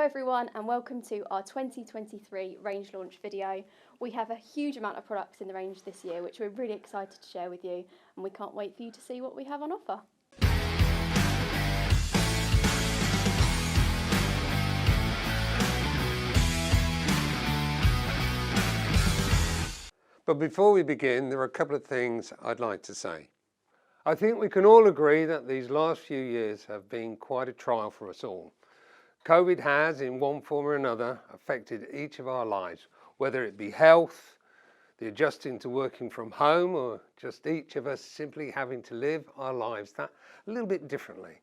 everyone and welcome to our 2023 range launch video. We have a huge amount of products in the range this year which we're really excited to share with you, and we can't wait for you to see what we have on offer. But before we begin, there are a couple of things I'd like to say. I think we can all agree that these last few years have been quite a trial for us all. COVID has, in one form or another, affected each of our lives, whether it be health, the adjusting to working from home, or just each of us simply having to live our lives that a little bit differently.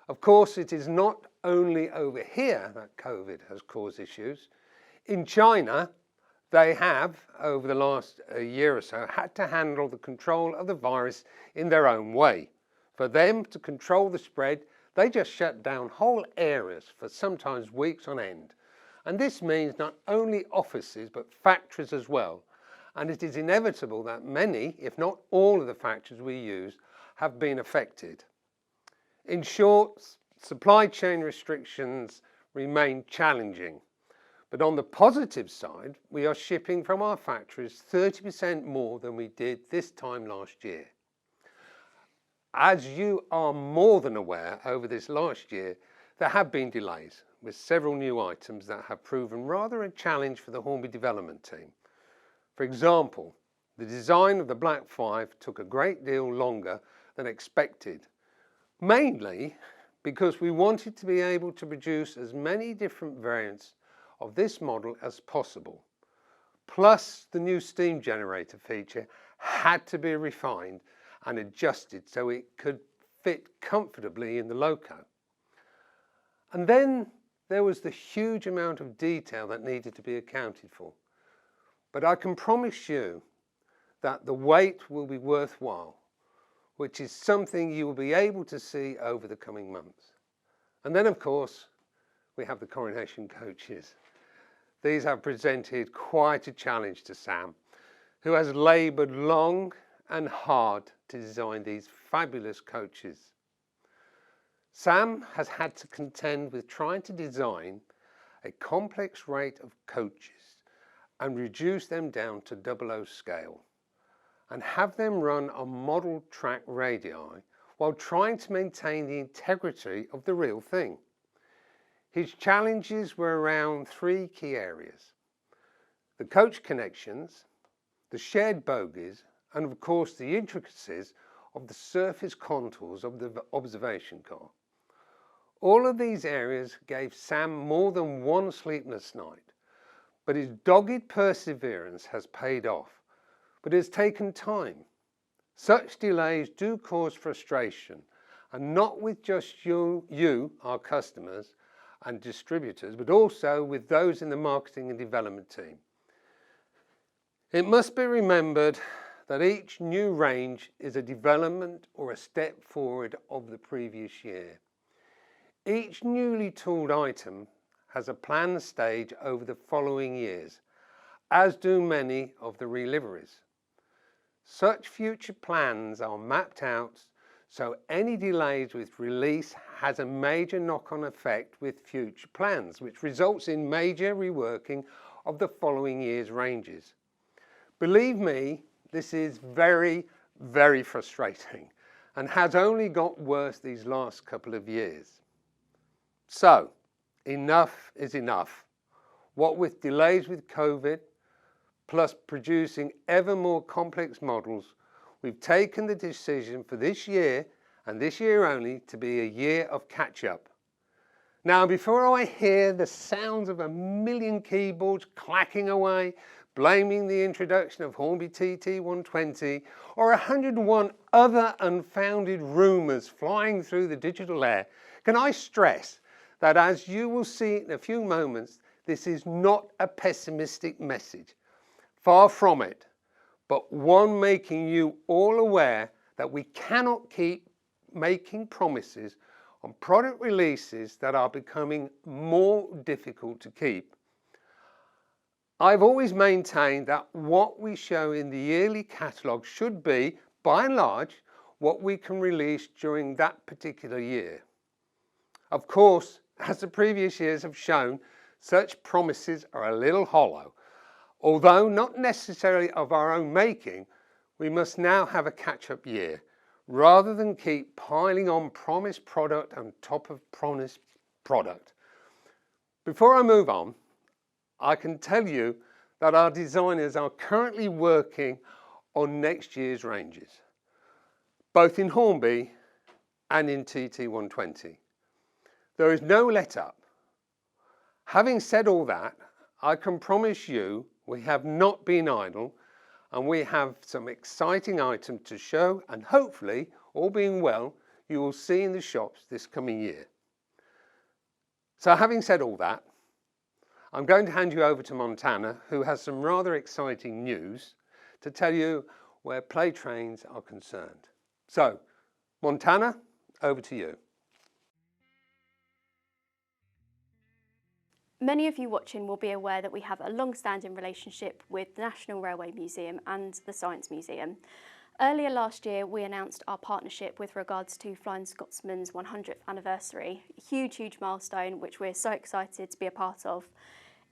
Of course, it is not only over here that COVID has caused issues. In China, they have, over the last year or so, had to handle the control of the virus in their own way. For them to control the spread, they just shut down whole areas for sometimes weeks on end. And this means not only offices, but factories as well. And it is inevitable that many, if not all of the factories we use, have been affected. In short, supply chain restrictions remain challenging. But on the positive side, we are shipping from our factories 30% more than we did this time last year. As you are more than aware, over this last year, there have been delays with several new items that have proven rather a challenge for the Hornby development team. For example, the design of the Black 5 took a great deal longer than expected, mainly because we wanted to be able to produce as many different variants of this model as possible. Plus, the new steam generator feature had to be refined and adjusted so it could fit comfortably in the loco. And then there was the huge amount of detail that needed to be accounted for. But I can promise you that the wait will be worthwhile, which is something you will be able to see over the coming months. And then, of course, we have the coronation coaches. These have presented quite a challenge to Sam, who has laboured long and hard to design these fabulous coaches. Sam has had to contend with trying to design a complex rate of coaches and reduce them down to 00 scale and have them run on model track radii while trying to maintain the integrity of the real thing. His challenges were around three key areas: the coach connections, the shared bogies, and of course the intricacies of the surface contours of the observation car. All of these areas gave Sam more than one sleepless night, but his dogged perseverance has paid off, but it has taken time. Such delays do cause frustration, and not with just you, our customers and distributors, but also with those in the marketing and development team. It must be remembered that each new range is a development or a step forward of the previous year. Each newly tooled item has a planned stage over the following years, as do many of the reliveries. Such future plans are mapped out, so any delays with release has a major knock-on effect with future plans, which results in major reworking of the following year's ranges. Believe me, this is very, very frustrating and has only got worse these last couple of years. So, enough is enough. What with delays with COVID, plus producing ever more complex models, we've taken the decision for this year, and this year only, to be a year of catch-up. Now, before I hear the sounds of 1,000,000 keyboards clacking away, blaming the introduction of Hornby TT120 or 101 other unfounded rumours flying through the digital air, can I stress that, as you will see in a few moments, this is not a pessimistic message. Far from it, but one making you all aware that we cannot keep making promises on product releases that are becoming more difficult to keep. I've always maintained that what we show in the yearly catalogue should be, by and large, what we can release during that particular year. Of course, as the previous years have shown, such promises are a little hollow. Although not necessarily of our own making, we must now have a catch-up year, rather than keep piling on promised product on top of promised product. Before I move on, I can tell you that our designers are currently working on next year's ranges, both in Hornby and in TT120. There is no let up. Having said all that, I can promise you we have not been idle, and we have some exciting items to show, and hopefully, all being well, you will see in the shops this coming year. So having said all that, I'm going to hand you over to Montana, who has some rather exciting news to tell you where Playtrains are concerned. So, Montana, over to you. Many of you watching will be aware that we have a long-standing relationship with the National Railway Museum and the Science Museum. Earlier last year, we announced our partnership with regards to Flying Scotsman's 100th anniversary, a huge milestone which we're so excited to be a part of.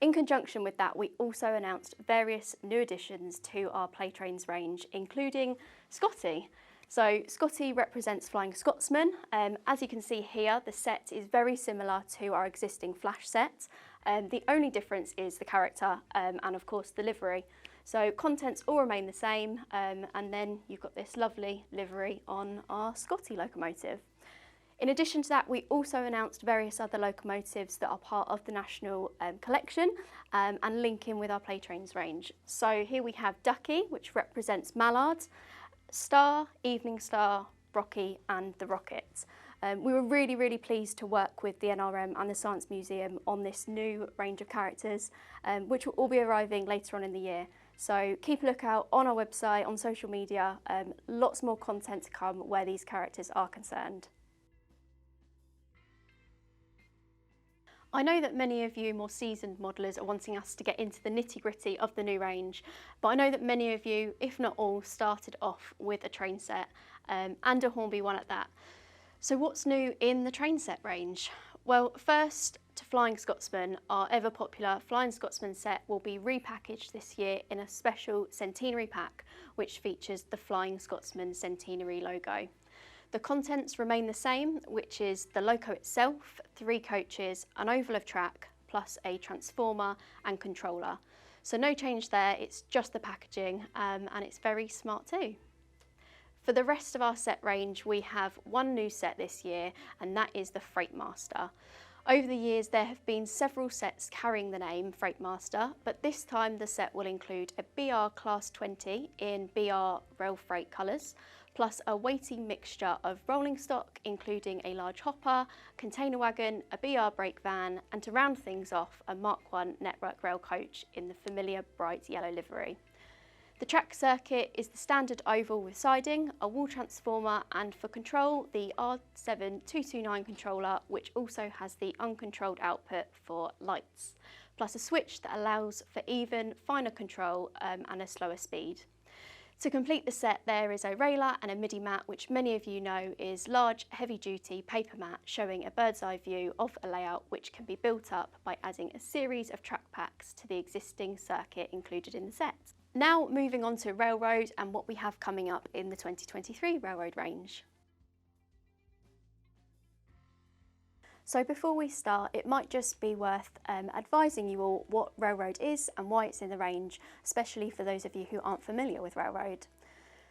In conjunction with that, we also announced various new additions to our Playtrains range, including Scotty. So Scotty represents Flying Scotsman. As you can see here, the set is very similar to our existing Flash set. The only difference is the character and of course the livery. So contents all remain the same, and then you've got this lovely livery on our Scotty locomotive. In addition to that, we also announced various other locomotives that are part of the National collection and link in with our Playtrains range. So here we have Ducky, which represents Mallard, Star, Evening Star, Rocky and the Rocket. We were really pleased to work with the NRM and the Science Museum on this new range of characters, which will all be arriving later on in the year. So keep a lookout on our website, on social media, lots more content to come where these characters are concerned. I know that many of you more seasoned modellers are wanting us to get into the nitty-gritty of the new range, but I know that many of you, if not all, started off with a train set and a Hornby one at that. So what's new in the train set range? Well, first to Flying Scotsman, our ever popular Flying Scotsman set will be repackaged this year in a special centenary pack, which features the Flying Scotsman centenary logo. The contents remain the same, which is the loco itself, 3 coaches, an oval of track, plus a transformer and controller. So no change there, it's just the packaging, and it's very smart too. For the rest of our set range, we have one new set this year, and that is the Freightmaster. Over the years, there have been several sets carrying the name Freightmaster, but this time the set will include a BR Class 20 in BR Rail Freight colours, plus a weighty mixture of rolling stock, including a large hopper, container wagon, a BR brake van, and to round things off, a Mark 1 Network Rail coach in the familiar bright yellow livery. The track circuit is the standard oval with siding, a wall transformer, and for control, the R7229 controller, which also has the uncontrolled output for lights, plus a switch that allows for even finer control and a slower speed. To complete the set, there is a railer and a MIDI mat, which many of you know is large, heavy-duty paper mat showing a bird's eye view of a layout which can be built up by adding a series of track packs to the existing circuit included in the set. Now moving on to Railroad and what we have coming up in the 2023 Railroad range. So before we start, it might just be worth advising you all what Railroad is and why it's in the range, especially for those of you who aren't familiar with Railroad.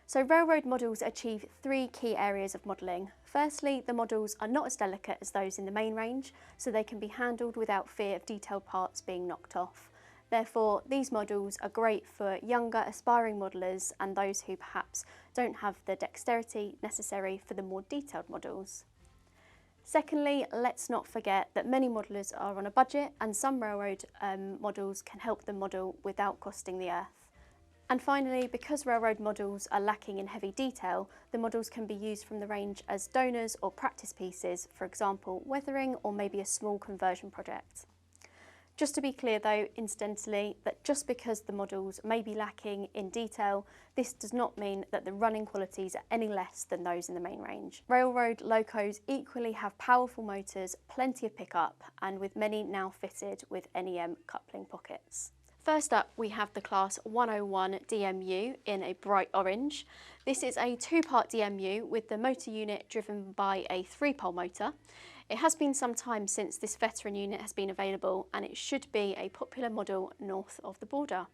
So Railroad models achieve 3 key areas of modelling. Firstly, the models are not as delicate as those in the main range, so they can be handled without fear of detailed parts being knocked off. Therefore, these models are great for younger aspiring modellers and those who perhaps don't have the dexterity necessary for the more detailed models. Secondly, let's not forget that many modellers are on a budget and some Railroad models can help them model without costing the earth. And finally, because Railroad models are lacking in heavy detail, the models can be used from the range as donors or practice pieces, for example, weathering or maybe a small conversion project. Just to be clear though, incidentally, that just because the models may be lacking in detail, this does not mean that the running qualities are any less than those in the main range. Railroad locos equally have powerful motors, plenty of pickup, and with many now fitted with NEM coupling pockets. First up, we have the Class 101 DMU in a bright orange. This is a two-part DMU with the motor unit driven by a 3-pole motor. It has been some time since this veteran unit has been available, and it should be a popular model north of the border.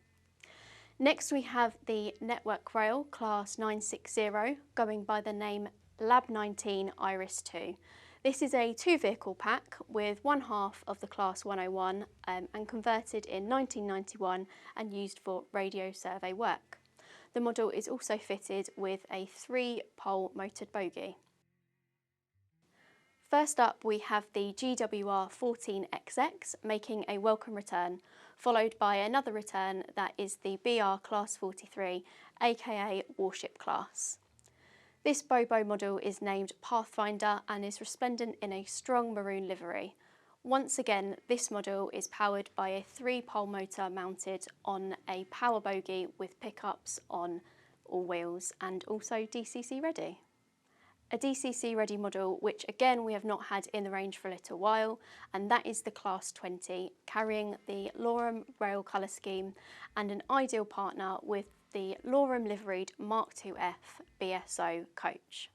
Next we have the Network Rail Class 960 going by the name Lab 19 Iris 2. This is a 2-vehicle pack with one half of the Class 101 and converted in 1991 and used for radio survey work. The model is also fitted with a 3-pole motored bogie. First up we have the GWR 14XX making a welcome return, followed by another return that is the BR Class 43 aka Warship Class. This Bobo model is named Pathfinder and is resplendent in a strong maroon livery. Once again, this model is powered by a 3-pole motor mounted on a power bogie with pickups on all wheels and also DCC ready. A DCC ready model which again we have not had in the range for a little while, and that is the Class 20, carrying the Lorem rail colour scheme and an ideal partner with the Lorem liveried Mark IIF BSO coach.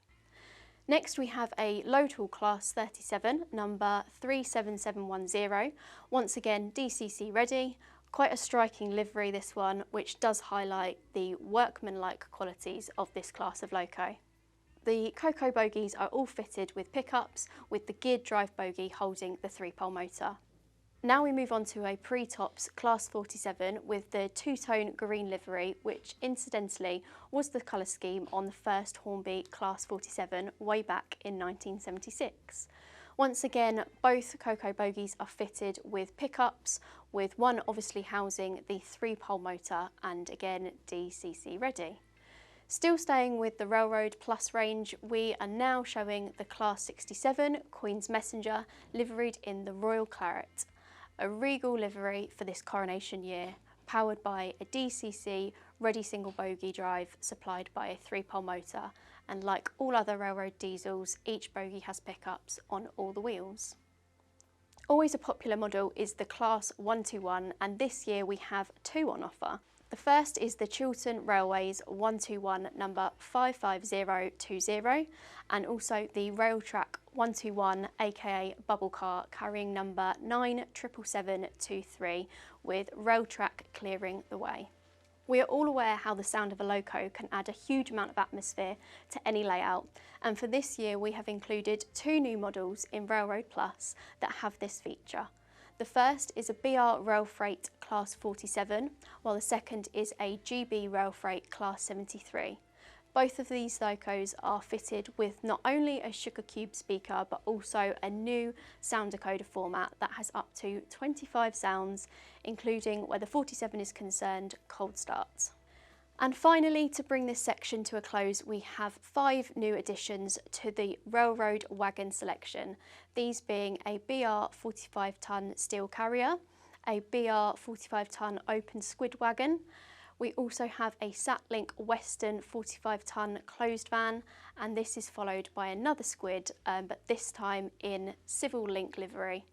Next we have a load haul Class 37, number 37710, once again DCC ready. Quite a striking livery this one, which does highlight the workmanlike qualities of this class of loco. The Coco bogies are all fitted with pickups, with the geared drive bogie holding the 3-pole motor. Now we move on to a pre-tops Class 47 with the 2-tone green livery, which incidentally was the colour scheme on the first Hornby Class 47 way back in 1976. Once again, both Coco bogies are fitted with pickups, with one obviously housing the 3-pole motor and again DCC ready. Still staying with the Railroad Plus range, we are now showing the Class 67 Queen's Messenger liveried in the Royal Claret, a regal livery for this coronation year, powered by a DCC ready single bogie drive supplied by a 3-pole motor, and like all other railroad diesels, each bogie has pickups on all the wheels. Always a popular model is the Class 121, and this year we have 2 on offer. The first is the Chiltern Railways 121 number 55020 and also the Railtrack 121 aka Bubble Car carrying number 97723 with Railtrack clearing the way. We are all aware how the sound of a loco can add a huge amount of atmosphere to any layout, and for this year we have included 2 new models in Railroad Plus that have this feature. The first is a BR Rail Freight Class 47, while the second is a GB Rail Freight Class 73. Both of these locos are fitted with not only a sugar cube speaker but also a new sound decoder format that has up to 25 sounds, including, where the 47 is concerned, cold starts. And finally, to bring this section to a close, we have 5 new additions to the Railroad Wagon selection, these being a BR 45-tonne steel carrier, a BR 45-tonne open squid wagon. We also have a Satlink Western 45-tonne closed van, and this is followed by another squid, but this time in Civil Link livery.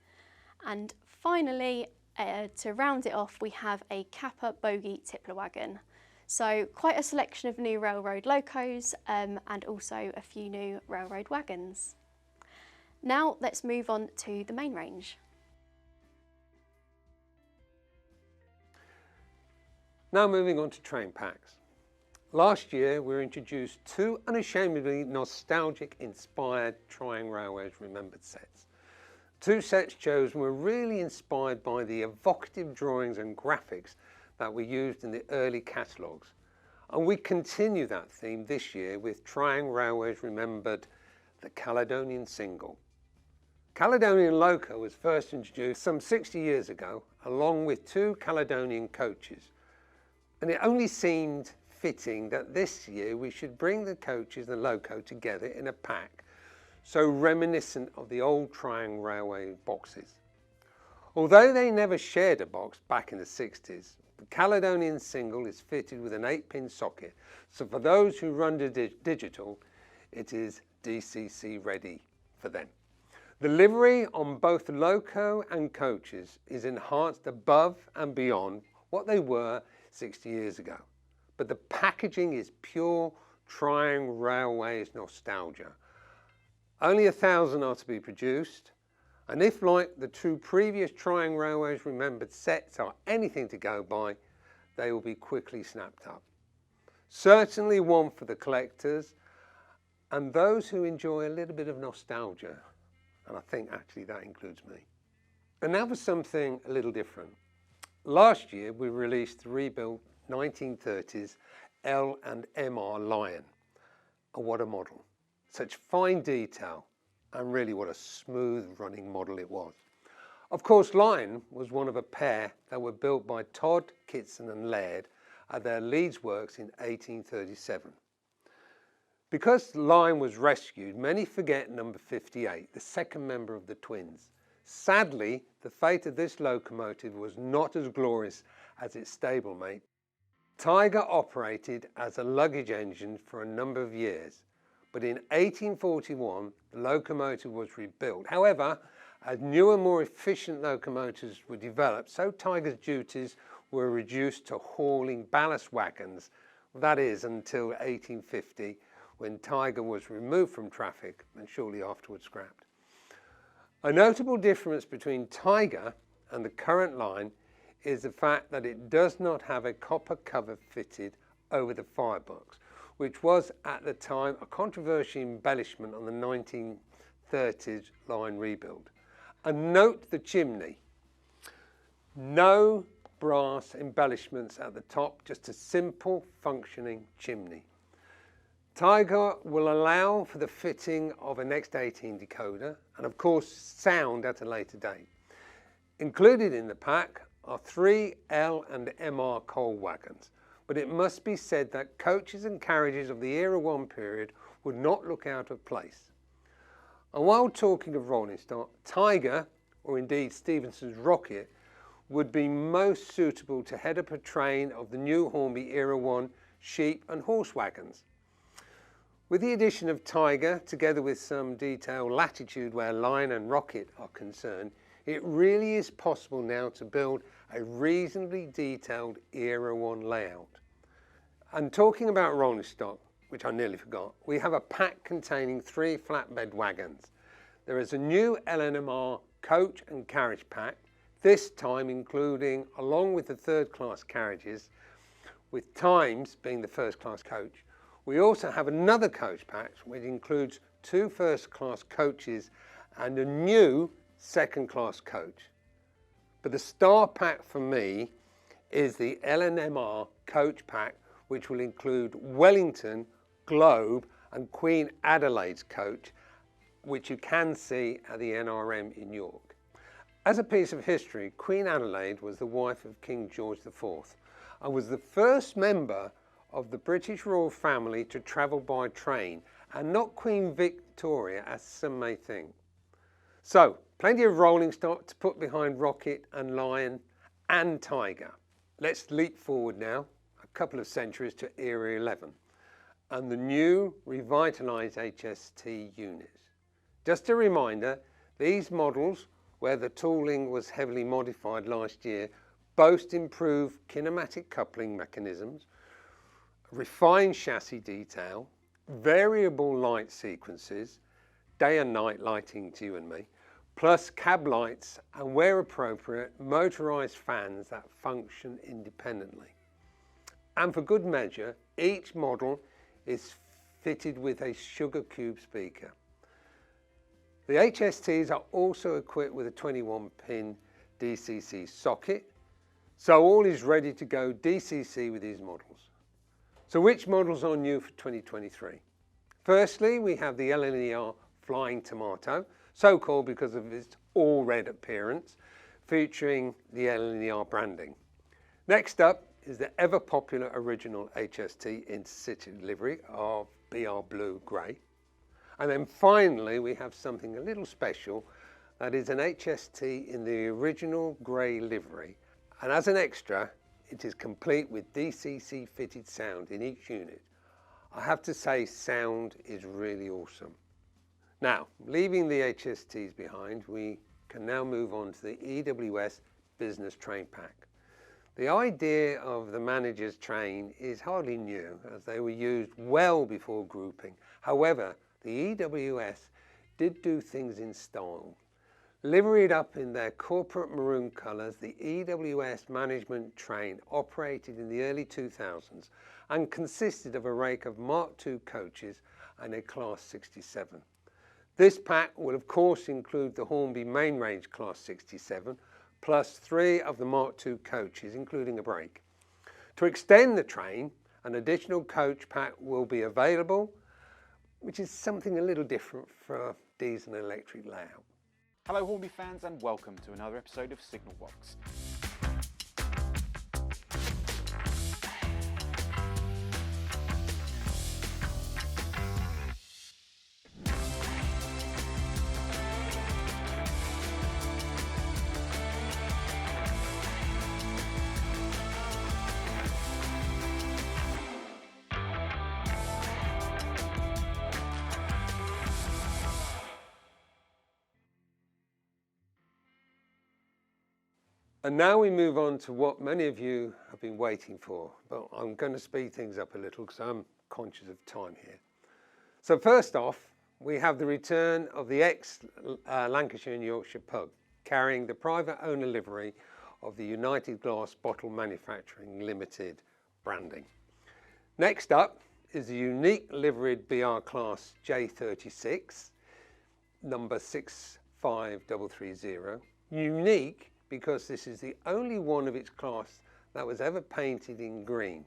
And finally, to round it off, we have a Kappa bogie tippler wagon. So quite a selection of new railroad locos and also a few new railroad wagons. Now let's move on to the main range. Now moving on to train packs. Last year we introduced 2 unashamedly nostalgic inspired Trying Railways Remembered sets. 2 sets chosen were really inspired by the evocative drawings and graphics that were used in the early catalogues, and we continue that theme this year with Trying Railways Remembered, the Caledonian Single. Caledonian Loco was first introduced some 60 years ago along with 2 Caledonian coaches, and it only seemed fitting that this year we should bring the coaches and the loco together in a pack, so reminiscent of the old Trying Railway boxes. Although they never shared a box back in the 60s, the Caledonian single is fitted with an 8-pin socket, so for those who run digital, it is DCC ready for them. The livery on both loco and coaches is enhanced above and beyond what they were 60 years ago, but the packaging is pure Triangle Railways nostalgia. Only 1,000 are to be produced, and if, like the two previous Triangle Railways remembered sets, are anything to go by, they will be quickly snapped up. Certainly one for the collectors and those who enjoy a little bit of nostalgia, and I think actually that includes me. And now for something a little different. Last year we released the rebuilt 1930s L&MR Lion, and what a model. Such fine detail, and really what a smooth running model it was. Of course, Lion was one of a pair that were built by Todd, Kitson and Laird at their Leeds works in 1837. Because Lion was rescued, many forget number 58, the second member of the twins. Sadly, the fate of this locomotive was not as glorious as its stablemate. Tiger operated as a luggage engine for a number of years, but in 1841 the locomotive was rebuilt. However, as newer, more efficient locomotives were developed, so Tiger's duties were reduced to hauling ballast wagons, that is until 1850, when Tiger was removed from traffic and shortly afterwards scrapped. A notable difference between Tiger and the current line is the fact that it does not have a copper cover fitted over the firebox, which was at the time a controversial embellishment on the 1930s line rebuild. And note the chimney. No brass embellishments at the top, just a simple functioning chimney. Tiger will allow for the fitting of a Next 18 decoder and of course sound at a later date. Included in the pack are 3 L&MR coal wagons, but it must be said that coaches and carriages of the Era 1 period would not look out of place. And while talking of rolling stock, Tiger, or indeed Stephenson's Rocket, would be most suitable to head up a train of the new Hornby Era 1 sheep and horse wagons. With the addition of Tiger, together with some detailed latitude where Lion and Rocket are concerned, it really is possible now to build a reasonably detailed Era 1 layout. And talking about rolling stock, which I nearly forgot, we have a pack containing 3 flatbed wagons. There is a new L&MR coach and carriage pack, this time including, along with the third-class carriages, with Times being the first-class coach. We also have another coach pack which includes 2 first-class coaches and a new second-class coach. But the star pack for me is the L&MR coach pack, which will include Wellington, Globe and Queen Adelaide's coach, which you can see at the NRM in York. As a piece of history, Queen Adelaide was the wife of King George IV and was the first member of the British royal family to travel by train, and not Queen Victoria as some may think. So, plenty of rolling stock to put behind Rocket and Lion and Tiger. Let's leap forward now a couple of centuries to Era 11 and the new revitalised HST units. Just a reminder, these models, where the tooling was heavily modified last year, boast improved kinematic coupling mechanisms, refined chassis detail, variable light sequences, day and night lighting to you and me, plus cab lights and, where appropriate, motorised fans that function independently. And for good measure, each model is fitted with a sugar cube speaker. The HSTs are also equipped with a 21-pin DCC socket, so all is ready to go DCC with these models. So which models are new for 2023? Firstly, we have the L&MR Flying Tomato, so called because of its all-red appearance, featuring the L&MR branding. Next up is the ever-popular original HST Intercity livery of BR Blue Grey. And then finally we have something a little special, that is an HST in the original grey livery, and as an extra it is complete with DCC fitted sound in each unit. I have to say, sound is really awesome. Now, leaving the HSTs behind, we can now move on to the EWS Business Train Pack. The idea of the manager's train is hardly new, as they were used well before grouping. However, the EWS did do things in style. Liveried up in their corporate maroon colours, the EWS management train operated in the early 2000s and consisted of a rake of Mark II coaches and a Class 67. This pack will of course include the Hornby main range Class 67, plus 3 of the Mark II coaches, including a brake. To extend the train, an additional coach pack will be available, which is something a little different for a diesel and electric layout. Hello Hornby fans, and welcome to another episode of Signal Box. And now we move on to what many of you have been waiting for, but I'm going to speed things up a little because I'm conscious of time here. So first off, we have the return of the ex-Lancashire and Yorkshire pug, carrying the private owner livery of the United Glass Bottle Manufacturing Limited branding. Next up is the unique liveried BR Class J36, number 65330. Unique because this is the only one of its class that was ever painted in green.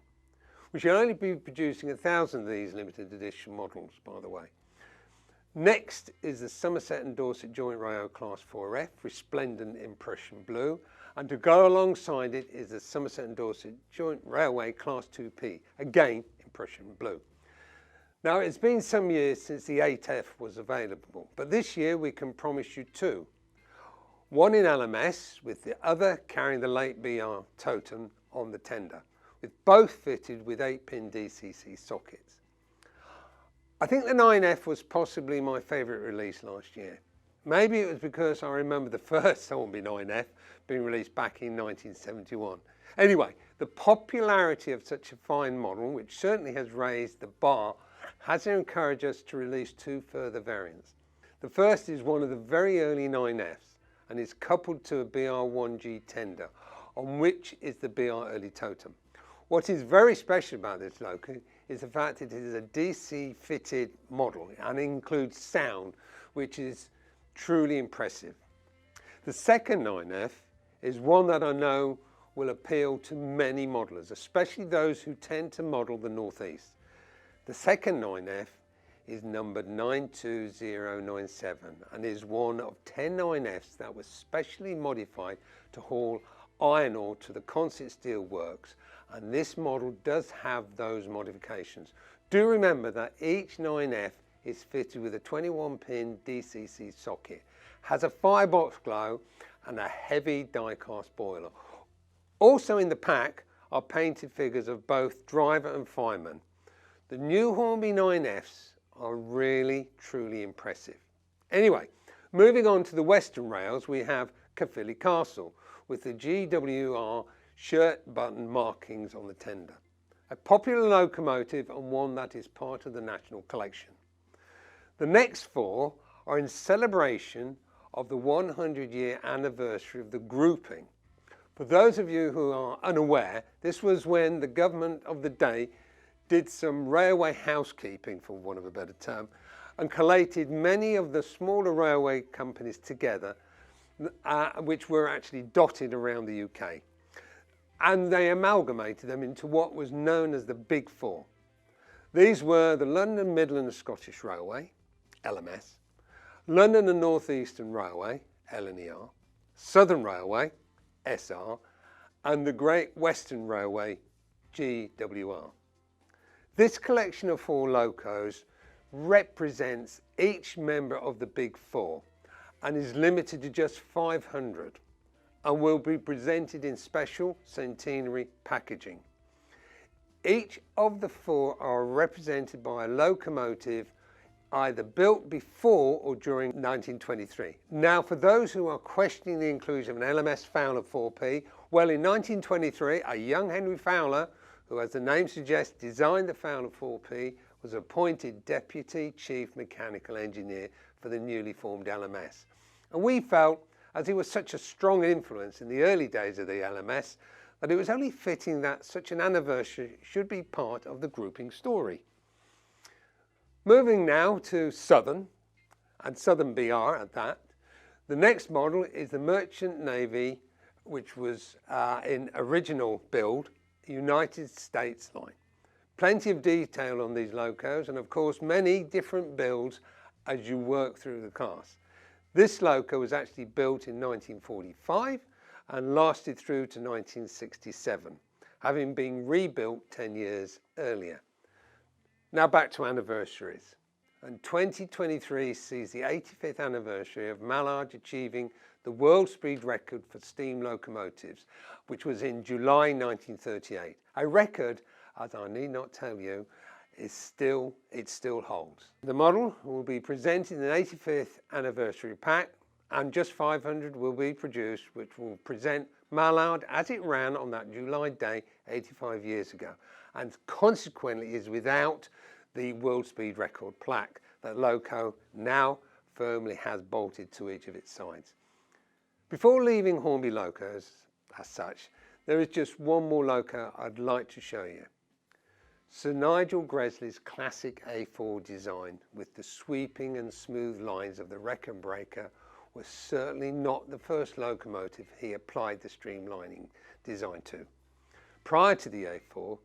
We should only be producing 1,000 of these limited edition models, by the way. Next is the Somerset and Dorset Joint Rail Class 4F, resplendent in Prussian blue, and to go alongside it is the Somerset and Dorset Joint Railway Class 2P, again in Prussian blue. Now, it's been some years since the 8F was available, but this year we can promise you two. One in LMS, with the other carrying the late BR totem on the tender, with both fitted with 8-pin DCC sockets. I think the 9F was possibly my favourite release last year. Maybe it was because I remember the first Hornby 9F being released back in 1971. Anyway, the popularity of such a fine model, which certainly has raised the bar, has encouraged us to release two further variants. The first is one of the very early 9Fs, and is coupled to a BR1G tender, on which is the BR Early Totem. What is very special about this loco is the fact that it is a DC fitted model and includes sound, which is truly impressive. The second 9F is one that I know will appeal to many modelers, especially those who tend to model the Northeast. The second 9F is numbered 92097 and is one of 10 9Fs that was specially modified to haul iron ore to the Consett Steel Works, and this model does have those modifications. Do remember that each 9F is fitted with a 21-pin DCC socket, has a firebox glow and a heavy die-cast boiler. Also in the pack are painted figures of both driver and fireman. The new Hornby 9Fs are really, truly impressive. Anyway, moving on to the Western Rails, we have Caerphilly Castle with the GWR shirt button markings on the tender. A popular locomotive and one that is part of the National Collection. The next four are in celebration of the 100-year anniversary of the grouping. For those of you who are unaware, this was when the government of the day did some railway housekeeping, for want of a better term, and collated many of the smaller railway companies together, which were actually dotted around the UK. And they amalgamated them into what was known as the Big Four. These were the London, Midland and Scottish Railway, LMS, London and North Eastern Railway, LNER, Southern Railway, SR, and the Great Western Railway, GWR. This collection of four locos represents each member of the Big Four, and is limited to just 500 and will be presented in special centenary packaging. Each of the 4 are represented by a locomotive either built before or during 1923. Now, for those who are questioning the inclusion of an LMS Fowler 4P, well, in 1923, a young Henry Fowler, who, as the name suggests, designed the Fowler 4P, was appointed Deputy Chief Mechanical Engineer for the newly formed LMS. And we felt, as he was such a strong influence in the early days of the LMS, that it was only fitting that such an anniversary should be part of the grouping story. Moving now to Southern, and Southern BR at that, the next model is the Merchant Navy, which was in original build, United States line. Plenty of detail on these locos, and of course many different builds as you work through the cast. This loco was actually built in 1945 and lasted through to 1967, having been rebuilt 10 years earlier. Now back to anniversaries. And 2023 sees the 85th anniversary of Mallard achieving the world speed record for steam locomotives, which was in July 1938. A record, as I need not tell you, it still holds. The model will be presented in an 85th anniversary pack, and just 500 will be produced, which will present Mallard as it ran on that July day 85 years ago, and consequently is without the world speed record plaque that loco now firmly has bolted to each of its sides. Before leaving Hornby locos as such, there is just one more loco I'd like to show you. Sir Nigel Gresley's classic A4 design with the sweeping and smooth lines of the Wrecker Breaker was certainly not the first locomotive he applied the streamlining design to. Prior to the A4,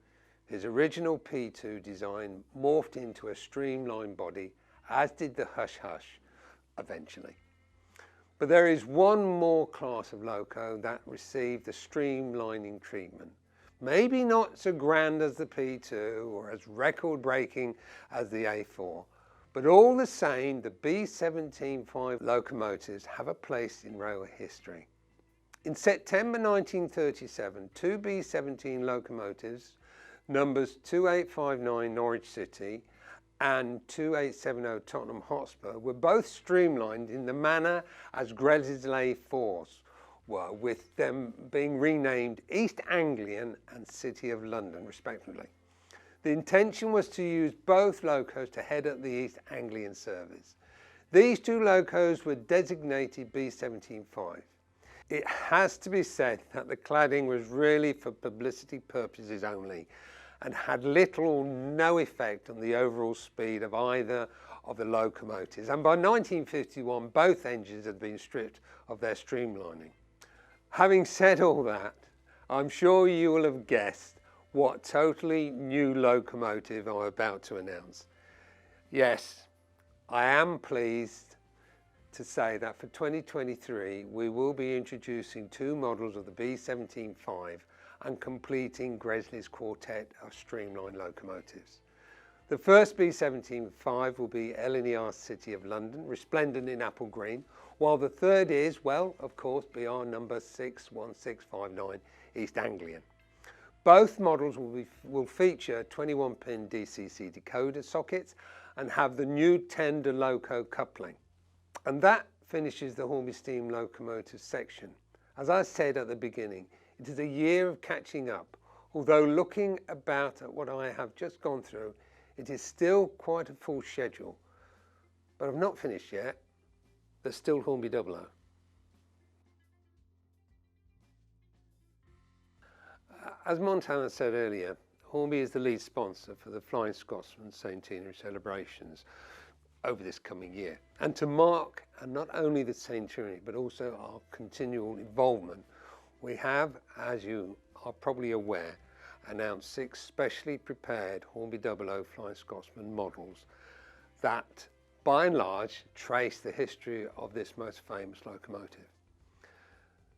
his original P2 design morphed into a streamlined body, as did the Hush Hush eventually. But there is one more class of loco that received the streamlining treatment. Maybe not so grand as the P2 or as record-breaking as the A4, but all the same, the B-17-5 locomotives have a place in railway history. In September 1937, 2 B-17 locomotives, numbers 2859 Norwich City and 2870 Tottenham Hotspur, were both streamlined in the manner as Gresley's A4s were, with them being renamed East Anglian and City of London respectively. The intention was to use both locos to head up the East Anglian service. These 2 locos were designated B-17-5. It has to be said that the cladding was really for publicity purposes only and had little or no effect on the overall speed of either of the locomotives. And by 1951, both engines had been stripped of their streamlining. Having said all that, I'm sure you will have guessed what totally new locomotive I'm about to announce. Yes, I am pleased to say that for 2023 we will be introducing 2 models of the B-17-5 and completing Gresley's quartet of streamlined locomotives. The first B-17-5 will be LNER City of London, resplendent in apple green, while the third is, well, of course, BR number 61659 East Anglian. Both models will feature 21-pin DCC decoder sockets and have the new tender loco coupling. And that finishes the Hornby steam locomotive section. As I said at the beginning, it is a year of catching up. Although looking about at what I have just gone through, it is still quite a full schedule. But I've not finished yet. There's still Hornby Dublo. As Montana said earlier, Hornby is the lead sponsor for the Flying Scotsman centenary celebrations over this coming year. And to mark not only the centenary but also our continual involvement, we have, as you are probably aware, announced 6 specially prepared Hornby Dublo Flying Scotsman models that by and large trace the history of this most famous locomotive.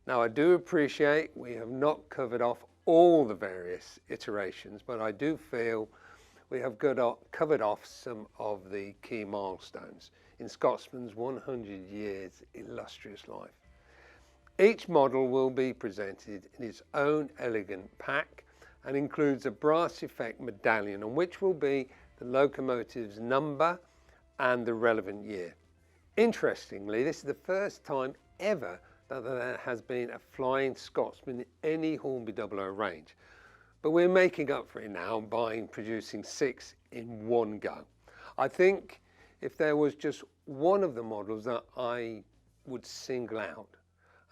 Now, I do appreciate we have not covered off all the various iterations, but I do feel we have covered off some of the key milestones. in Scotsman's 100 years illustrious life. Each model will be presented in its own elegant pack and includes a brass effect medallion on which will be the locomotive's number and the relevant year. Interestingly, this is the first time ever that there has been a Flying Scotsman in any Hornby Dublo range, but we're making up for it now by producing 6 in one go. I think if there was just one of the models that I would single out,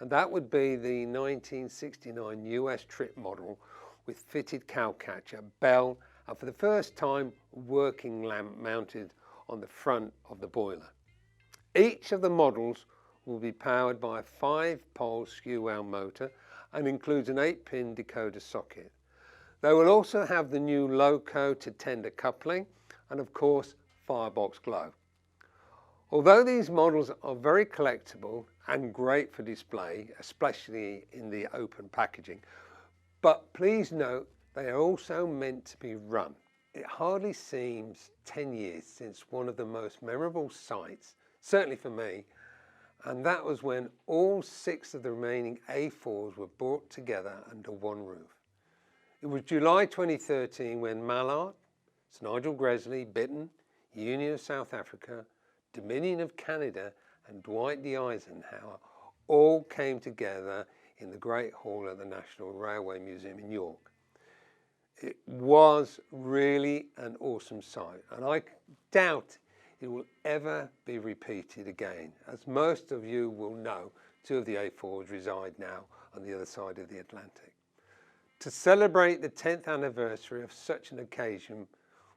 and that would be the 1969 US Trip model with fitted cowcatcher, bell, and for the first time working lamp mounted on the front of the boiler. Each of the models will be powered by a 5-pole skew-well motor and includes an 8-pin decoder socket. They will also have the new loco to tender coupling and of course firebox glow. Although these models are very collectible and great for display, especially in the open packaging, but please note they are also meant to be run. It hardly seems 10 years since one of the most memorable sights, certainly for me, and that was when all 6 of the remaining A4s were brought together under one roof. It was July 2013 when Mallard, Sir Nigel Gresley, Bitton, Union of South Africa, Dominion of Canada and Dwight D. Eisenhower all came together in the Great Hall at the National Railway Museum in York. It was really an awesome sight, and I doubt it will ever be repeated again. As most of you will know, 2 of the A4s reside now on the other side of the Atlantic. To celebrate the 10th anniversary of such an occasion,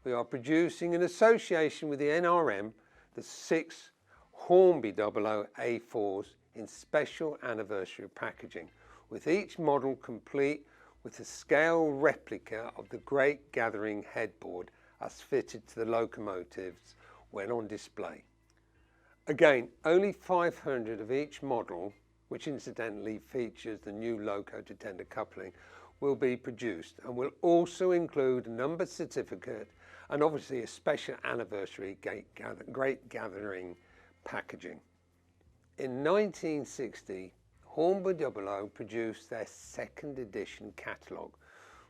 we are producing in association with the NRM the 6 Hornby Dublo A4s in special anniversary packaging, with each model complete with a scale replica of the Great Gathering headboard as fitted to the locomotives when on display. Again, only 500 of each model, which incidentally features the new loco to tender coupling, will be produced and will also include a number certificate and obviously a special anniversary Great Gathering packaging. In 1960, Hornby Dublo produced their 2nd edition catalogue,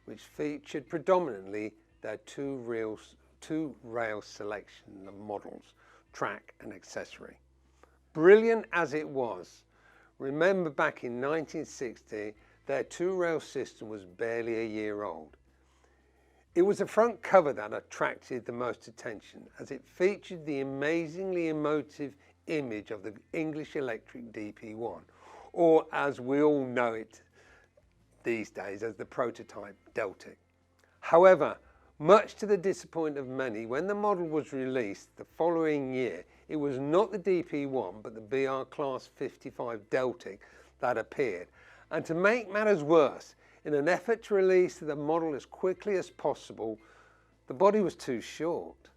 which featured predominantly their two rail selection of models, track and accessory. Brilliant as it was, remember back in 1960, their 2-rail system was barely a year old. It was the front cover that attracted the most attention, as it featured the amazingly emotive image of the English Electric DP1, or as we all know it these days as the prototype Deltic. However, much to the disappointment of many, when the model was released the following year, it was not the DP1 but the BR Class 55 Deltic that appeared. And to make matters worse, in an effort to release the model as quickly as possible, the body was too short.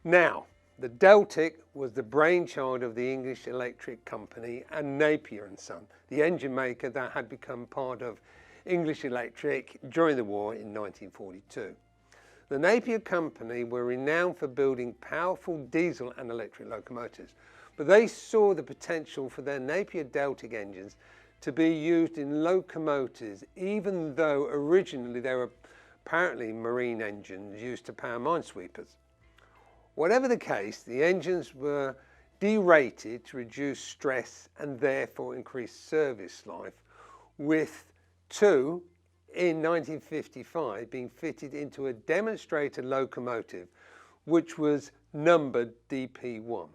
Now, the Deltic was the brainchild of the English Electric Company and Napier & Son, the engine maker that had become part of English Electric during the war in 1942. The Napier Company were renowned for building powerful diesel and electric locomotives, but they saw the potential for their Napier Deltic engines to be used in locomotives, even though originally they were apparently marine engines used to power minesweepers. Whatever the case, the engines were derated to reduce stress and therefore increase service life, with 2 in 1955 being fitted into a demonstrator locomotive which was numbered DP1.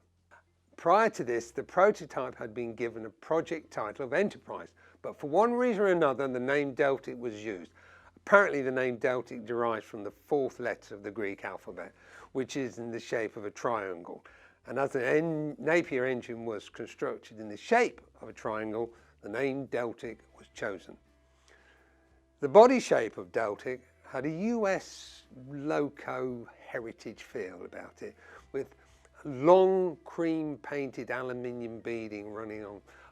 Prior to this, the prototype had been given a project title of Enterprise, but for one reason or another the name Deltic was used. Apparently the name Deltic derives from the 4th letter of the Greek alphabet, which is in the shape of a triangle. And as the Napier engine was constructed in the shape of a triangle, the name Deltic was chosen. The body shape of Deltic had a US loco heritage feel about it, with long cream painted aluminium beading running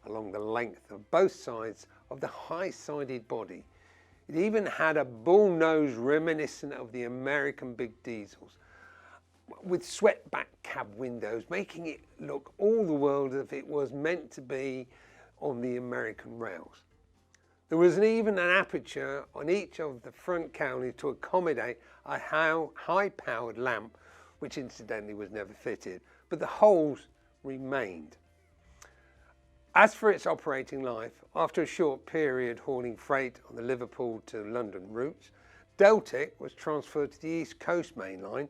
along the length of both sides of the high-sided body. It even had a bull nose reminiscent of the American big diesels. with swept-back cab windows, making it look all the world as if it was meant to be on the American rails. There was even an aperture on each of the front cowlings to accommodate a high-powered lamp, which incidentally was never fitted, but the holes remained. As for its operating life, after a short period hauling freight on the Liverpool to London routes, Deltic was transferred to the East Coast Main Line,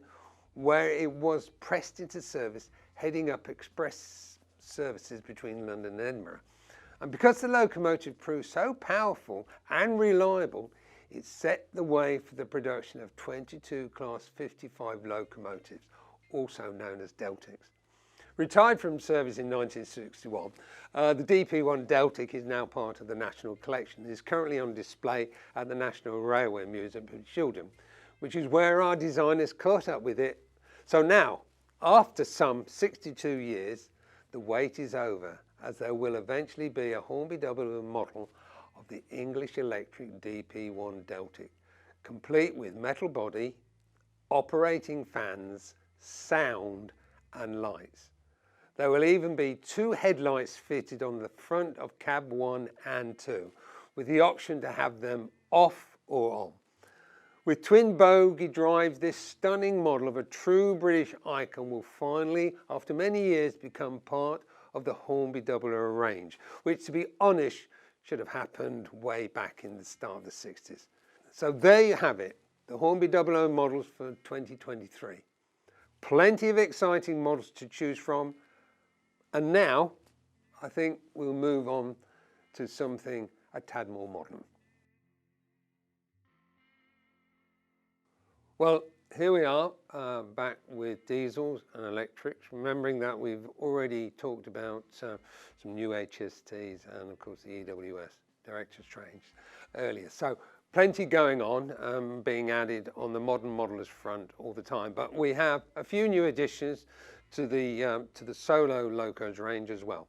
where it was pressed into service, heading up express services between London and Edinburgh. And because the locomotive proved so powerful and reliable, it set the way for the production of 22 Class 55 locomotives, also known as Deltics. Retired from service in 1961, the DP1 Deltic is now part of the National Collection and is currently on display at the National Railway Museum in Shildon, which is where our designers caught up with it. So now, after some 62 years, the wait is over, as there will eventually be a Hornby Dublo model of the English Electric DP1 Deltic, complete with metal body, operating fans, sound and lights. There will even be 2 headlights fitted on the front of cab 1 and 2, with the option to have them off or on. With twin bogie drives, this stunning model of a true British icon will finally, after many years, become part of the Hornby Dublo range, which, to be honest, should have happened way back in the start of the 60s. So there you have it, the Hornby Dublo models for 2023. Plenty of exciting models to choose from. And now, I think we'll move on to something a tad more modern. Well, here we are, back with diesels and electrics, remembering that we've already talked about some new HSTs and of course the EWS, Director's Trains, earlier. So plenty going on, being added on the modern modelers front all the time. But we have a few new additions to the solo locos range as well.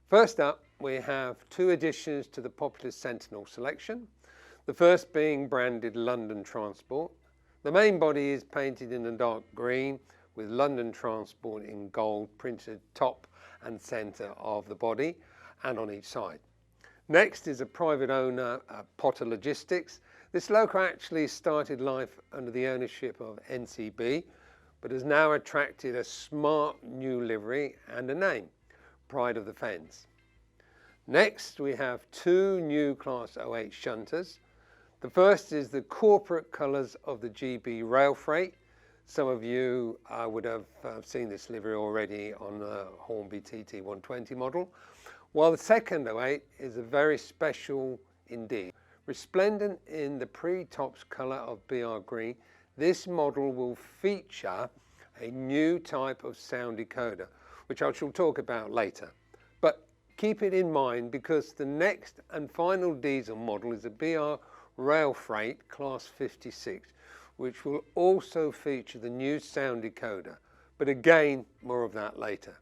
First up, we have 2 additions to the popular Sentinel selection. The first being branded London Transport. The main body is painted in a dark green with London Transport in gold printed top and centre of the body and on each side. Next is a private owner, Potter Logistics. This loco actually started life under the ownership of NCB, but has now attracted a smart new livery and a name, Pride of the Fens. Next, we have 2 new Class 08 shunters. The first is the corporate colours of the GB Rail Freight. Some of you would have seen this livery already on the Hornby TT120 model, while the second 08 is a very special indeed. Resplendent in the pre-tops colour of BR Green, this model will feature a new type of sound decoder, which I shall talk about later. But keep it in mind because the next and final diesel model is a BR Rail Freight Class 56, which will also feature the new sound decoder. But again, more of that later.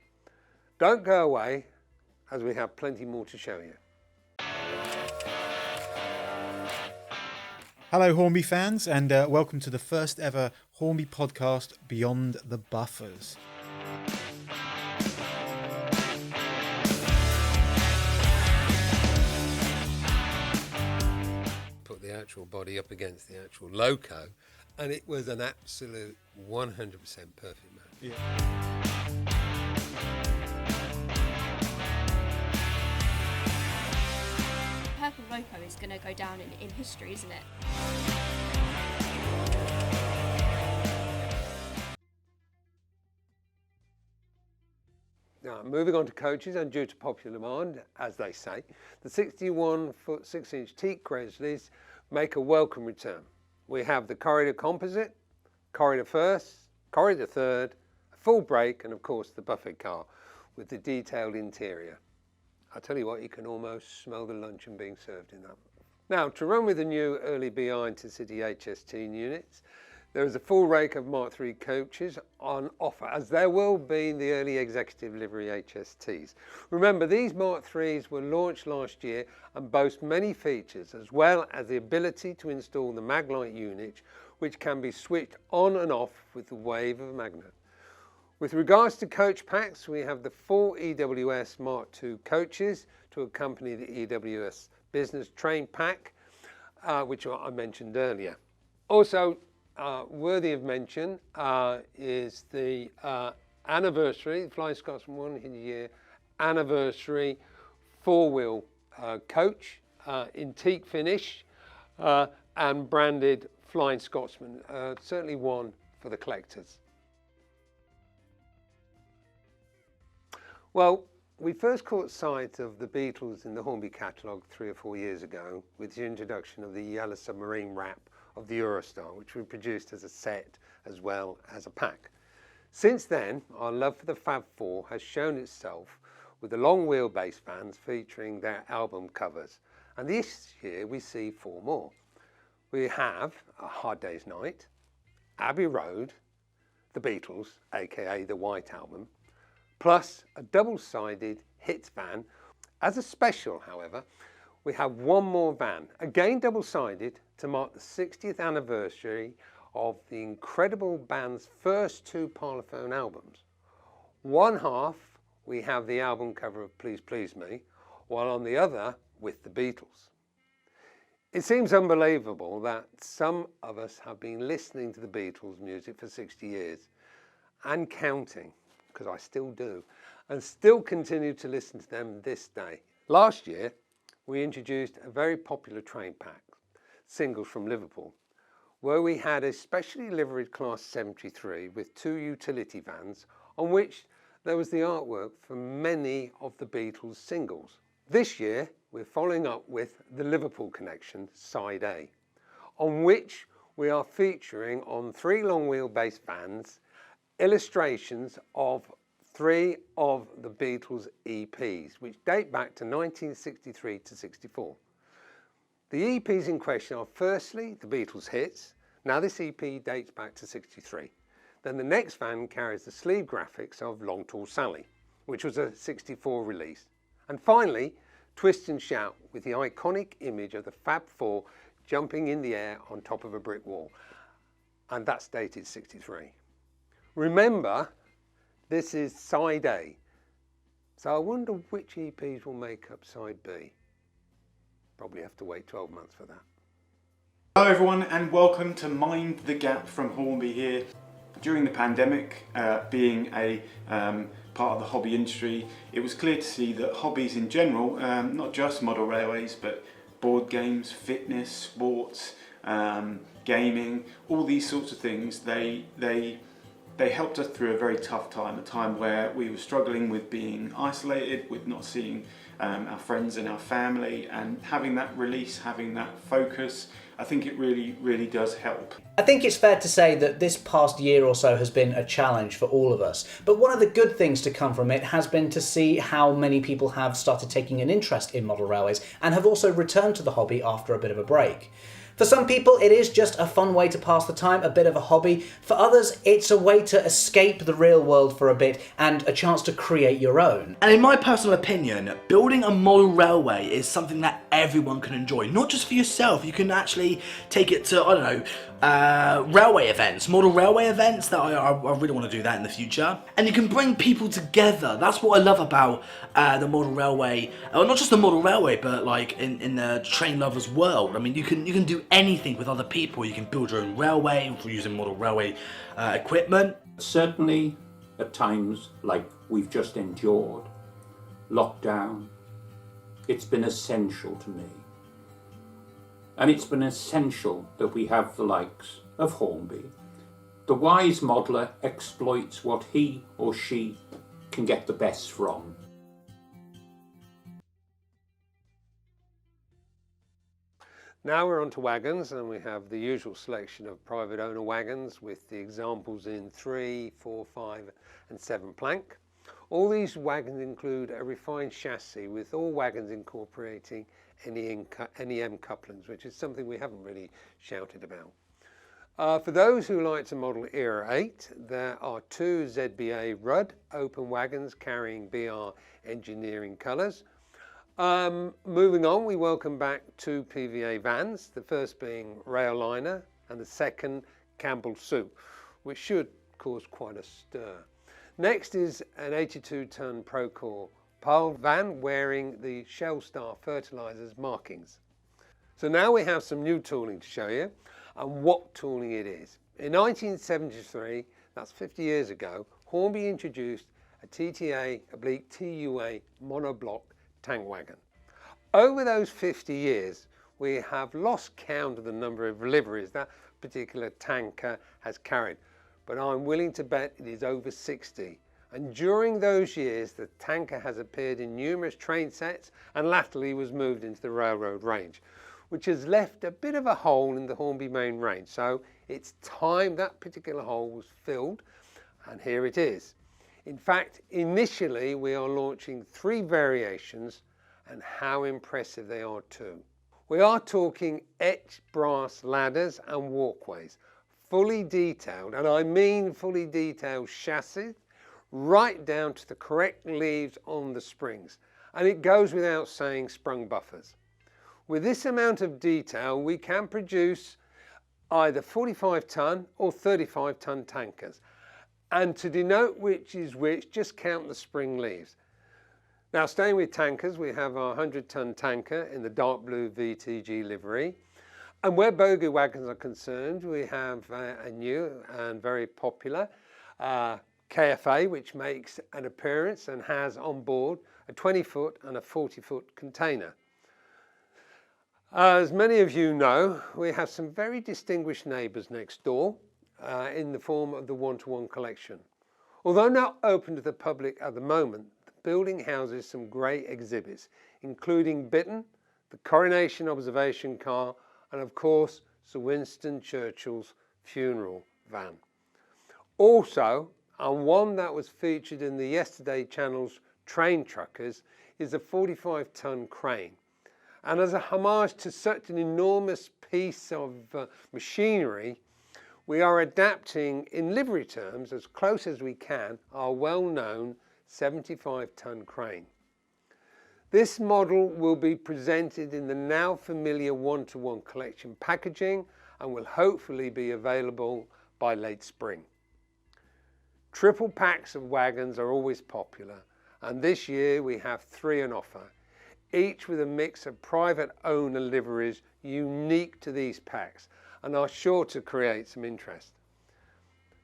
Don't go away, as we have plenty more to show you. Hello Hornby fans, and welcome to the first ever Hornby podcast, Beyond the Buffers. Put the actual body up against the actual loco, and it was an absolute 100% perfect match. Yeah. Purple loco is going to go down in history, isn't it? Now, moving on to coaches, and due to popular demand, as they say, the 61-foot 6-inch teak Cresleys make a welcome return. We have the corridor composite, corridor first, corridor third, a full brake, and of course the buffet car with the detailed interior. I tell you what, you can almost smell the luncheon being served in that. Now, to run with the new early BI Intercity HST units, there is a full rake of Mark III coaches on offer, as there will be the early executive livery HSTs. Remember, these Mark IIIs were launched last year and boast many features, as well as the ability to install the Maglite unit, which can be switched on and off with the wave of a magnet. With regards to coach packs, we have the 4 EWS Mark II coaches to accompany the EWS Business Train Pack, which I mentioned earlier. Also worthy of mention is the anniversary, the Flying Scotsman 1 year anniversary 4-wheel coach in teak finish and branded Flying Scotsman, certainly one for the collectors. Well, we first caught sight of the Beatles in the Hornby catalogue 3 or 4 years ago with the introduction of the Yellow Submarine wrap of the Eurostar, which we produced as a set as well as a pack. Since then, our love for the Fab Four has shown itself with the long wheelbase vans featuring their album covers, and this year we see 4 more. We have A Hard Day's Night, Abbey Road, the Beatles, aka the White Album, plus a double-sided hits van. As a special, however, we have 1 more van, again double-sided, to mark the 60th anniversary of the incredible band's first 2 Parlophone albums. One half we have the album cover of Please Please Me, while on the other with the Beatles. It seems unbelievable that some of us have been listening to the Beatles music for 60 years and counting, because I still do, and still continue to listen to them this day. Last year, we introduced a very popular train pack, Singles from Liverpool, where we had a specially liveried Class 73 with 2 utility vans on which there was the artwork for many of the Beatles singles. This year, we're following up with the Liverpool Connection, Side A, on which we are featuring on 3 long wheelbase vans illustrations of 3 of the Beatles EPs, which date back to 1963 to 64. The EPs in question are firstly the Beatles hits. Now this EP dates back to 63. Then the next van carries the sleeve graphics of Long Tall Sally, which was a 64 release. And finally, Twist and Shout with the iconic image of the Fab Four jumping in the air on top of a brick wall. And that's dated 63. Remember, this is Side A, so I wonder which EPs will make up Side B. Probably have to wait 12 months for that. Hello everyone and welcome to Mind the Gap from Hornby here. During the pandemic, being a part of the hobby industry, it was clear to see that hobbies in general, not just model railways, but board games, fitness, sports, gaming, all these sorts of things, they helped us through a very tough time, a time where we were struggling with being isolated, with not seeing our friends and our family, and having that release, having that focus, I think it really, really does help. I think it's fair to say that this past year or so has been a challenge for all of us, but one of the good things to come from it has been to see how many people have started taking an interest in model railways and have also returned to the hobby after a bit of a break. For some people, it is just a fun way to pass the time, a bit of a hobby. For others, it's a way to escape the real world for a bit and a chance to create your own. And in my personal opinion, building a model railway is something that everyone can enjoy. Not just for yourself, you can actually take it to, I don't know, railway events, model railway events. That I really want to do that in the future. And you can bring people together. That's what I love about the model railway, or not just the model railway, but like in the train lovers world. I mean, you can do anything with other people. You can build your own railway using model railway equipment. Certainly at times like we've just endured, lockdown, it's been essential to me. And it's been essential that we have the likes of Hornby. The wise modeler exploits what he or she can get the best from. Now we're on to wagons, and we have the usual selection of private owner wagons with the examples in 3, 4, 5 and 7 plank. All these wagons include a refined chassis with all wagons incorporating NEM couplings, which is something we haven't really shouted about. For those who like to model Era 8, there are 2 ZBA Rudd open wagons carrying BR engineering colours. Moving on, we welcome back 2 PVA vans, the first being Railliner and the second Campbell soup, which should cause quite a stir. Next is an 82-ton Procore pole van wearing the Shellstar Fertilisers markings. So now we have some new tooling to show you and what tooling it is. In 1973, that's 50 years ago, Hornby introduced a TTA/TUA monoblock tank wagon. Over those 50 years, we have lost count of the number of deliveries that particular tanker has carried, but I'm willing to bet it is over 60. And during those years, the tanker has appeared in numerous train sets and latterly was moved into the railroad range, which has left a bit of a hole in the Hornby main range. So it's time that particular hole was filled, and here it is. In fact, initially we are launching 3 variations, and how impressive they are too. We are talking etched brass ladders and walkways, fully detailed, and I mean fully detailed chassis, right down to the correct leaves on the springs. And it goes without saying, sprung buffers. With this amount of detail, we can produce either 45-ton or 35-ton tankers. And to denote which is which, just count the spring leaves. Now, staying with tankers, we have our 100-ton tanker in the dark blue VTG livery. And where bogie wagons are concerned, we have a new and very popular KFA, which makes an appearance and has on board a 20-foot and a 40-foot container. As many of you know, we have some very distinguished neighbours next door in the form of the one-to-one collection. Although not open to the public at the moment, the building houses some great exhibits, including Bittern, the Coronation Observation Car, and of course, Sir Winston Churchill's funeral van. Also, and one that was featured in the Yesterday Channel's Train Truckers, is a 45-ton crane. And as a homage to such an enormous piece of machinery, we are adapting, in livery terms, as close as we can, our well-known 75-ton crane. This model will be presented in the now familiar one-to-one collection packaging and will hopefully be available by late spring. Triple packs of wagons are always popular, and this year we have 3 on offer, each with a mix of private owner liveries unique to these packs and are sure to create some interest.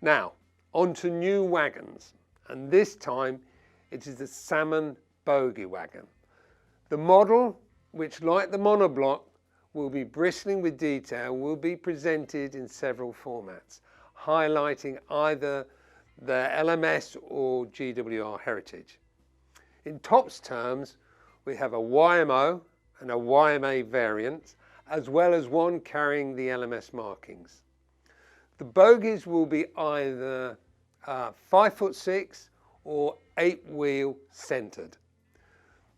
Now, on to new wagons, and this time it is the Salmon Bogie Wagon. The model, which like the monoblock will be bristling with detail, will be presented in several formats, highlighting either the LMS or GWR heritage. In TOPS terms, we have a YMO and a YMA variant, as well as one carrying the LMS markings. The bogies will be either 5'6" or 8-wheel centered.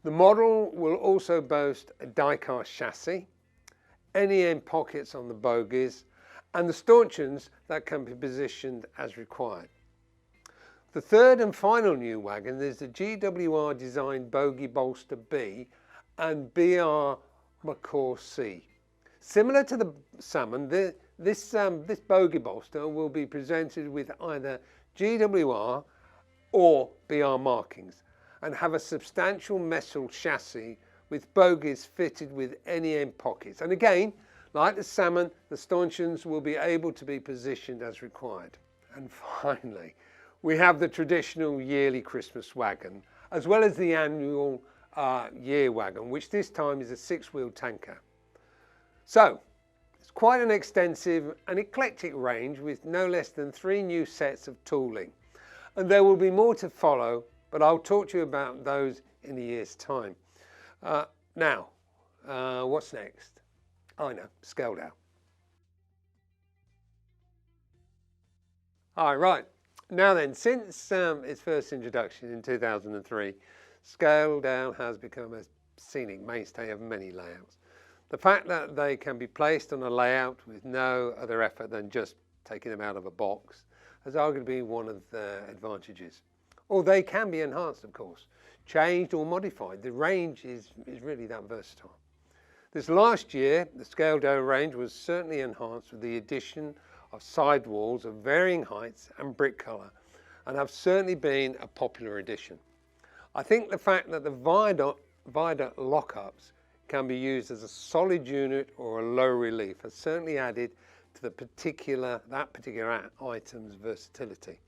The model will also boast a die-cast chassis, NEM pockets on the bogies, and the stanchions that can be positioned as required. The third and final new wagon is the GWR designed Bogie Bolster B and BR McCaw C. Similar to the Salmon, this Bogie Bolster will be presented with either GWR or BR markings and have a substantial metal chassis with bogies fitted with NEM pockets. And again, like the Salmon, the stanchions will be able to be positioned as required. And finally, we have the traditional yearly Christmas wagon, as well as the annual year wagon, which this time is a 6-wheel tanker. So, it's quite an extensive and eclectic range with no less than 3 new sets of tooling. And there will be more to follow, but I'll talk to you about those in a year's time. Now, what's next? I know, Skaledale. Right. Now then, since its first introduction in 2003, Skaledale has become a scenic mainstay of many layouts. The fact that they can be placed on a layout with no other effort than just taking them out of a box has arguably been one of the advantages. Or they can be enhanced, of course, changed or modified. The range is really that versatile. This last year, the Skaledale range was certainly enhanced with the addition of sidewalls of varying heights and brick colour, and have certainly been a popular addition. I think the fact that the viaduct lockups can be used as a solid unit or a low relief has certainly added to that particular item's versatility.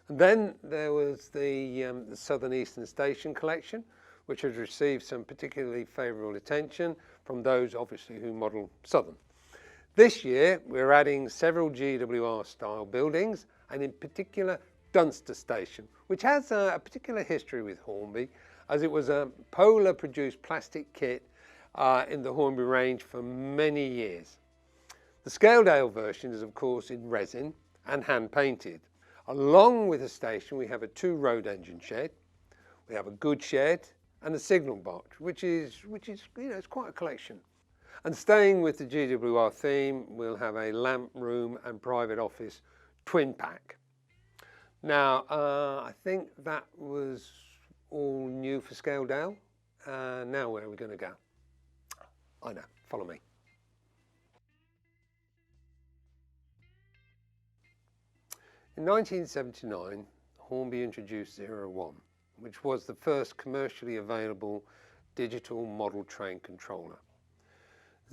And then there was the Southern Eastern Station collection, which has received some particularly favourable attention from those obviously who model Southern. This year we're adding several GWR style buildings, and in particular Dunster Station, which has a particular history with Hornby, as it was a Polar produced plastic kit in the Hornby range for many years. The Skaledale version is of course in resin and hand painted. Along with the station we have a 2 road engine shed, we have a goods shed and a signal box, which is it's quite a collection. And staying with the GWR theme, we'll have a lamp room and private office twin pack. Now I think that was all new for Skaledale. Now where are we going to go? I know, follow me. In 1979, Hornby introduced 01, which was the first commercially available digital model train controller.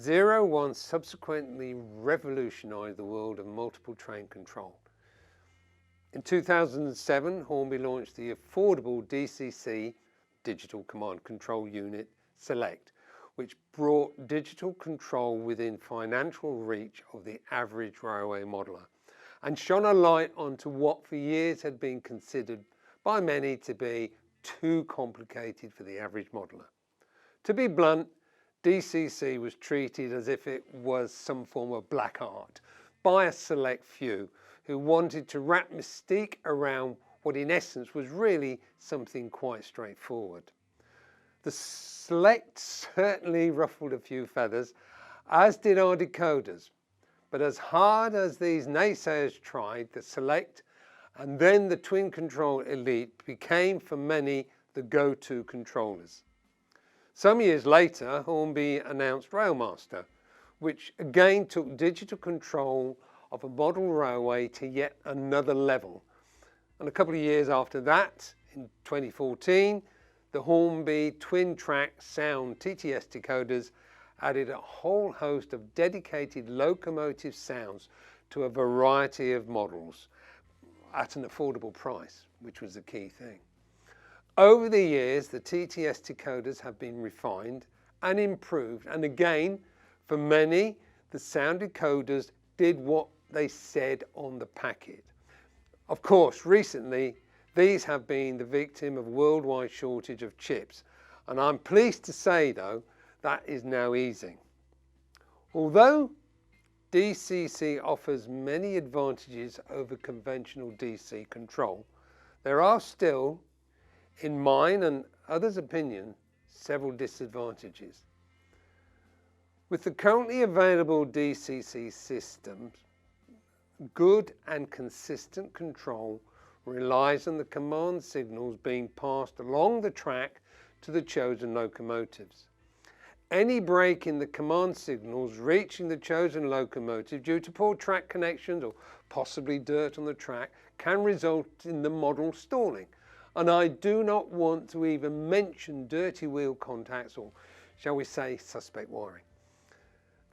01 subsequently revolutionised the world of multiple train control. In 2007, Hornby launched the affordable DCC Digital Command Control Unit Select, which brought digital control within financial reach of the average railway modeller, and shone a light onto what for years had been considered by many to be too complicated for the average modeller. To be blunt, DCC was treated as if it was some form of black art by a select few who wanted to wrap mystique around what in essence was really something quite straightforward. The Select certainly ruffled a few feathers, as did our decoders. But as hard as these naysayers tried, the Select and then the Twin Control Elite became for many the go-to controllers. Some years later, Hornby announced Railmaster, which again took digital control of a model railway to yet another level. And a couple of years after that, in 2014, the Hornby Twin Track Sound TTS decoders added a whole host of dedicated locomotive sounds to a variety of models at an affordable price, which was the key thing. Over the years, the TTS decoders have been refined and improved, and again, for many, the sound decoders did what they said on the packet. Of course, recently, these have been the victim of worldwide shortage of chips, and I'm pleased to say, though, that is now easing. Although DCC offers many advantages over conventional DC control, there are still, in mine and others' opinion, several disadvantages. With the currently available DCC systems, good and consistent control relies on the command signals being passed along the track to the chosen locomotives. Any break in the command signals reaching the chosen locomotive due to poor track connections or possibly dirt on the track can result in the model stalling. And I do not want to even mention dirty wheel contacts or, shall we say, suspect wiring.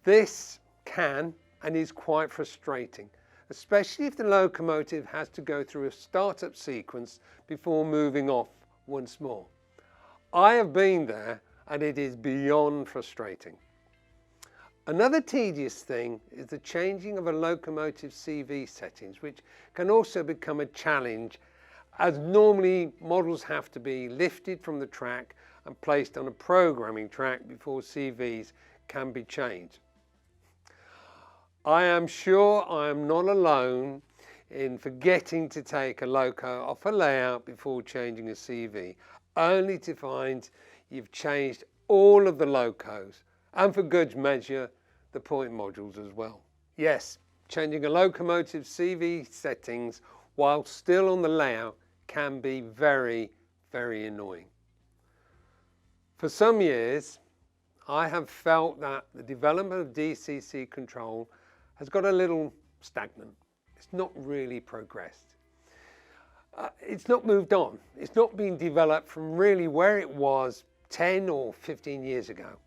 This can and is quite frustrating, especially if the locomotive has to go through a startup sequence before moving off once more. I have been there and it is beyond frustrating. Another tedious thing is the changing of a locomotive CV settings, which can also become a challenge, as normally models have to be lifted from the track and placed on a programming track before CVs can be changed. I am sure I am not alone in forgetting to take a loco off a layout before changing a CV, only to find you've changed all of the locos, and for good measure, the point modules as well. Yes, changing a locomotive CV settings while still on the layout can be very, very annoying. For some years, I have felt that the development of DCC control has got a little stagnant. It's not really progressed. It's not moved on. It's not been developed from really where it was 10 or 15 years ago.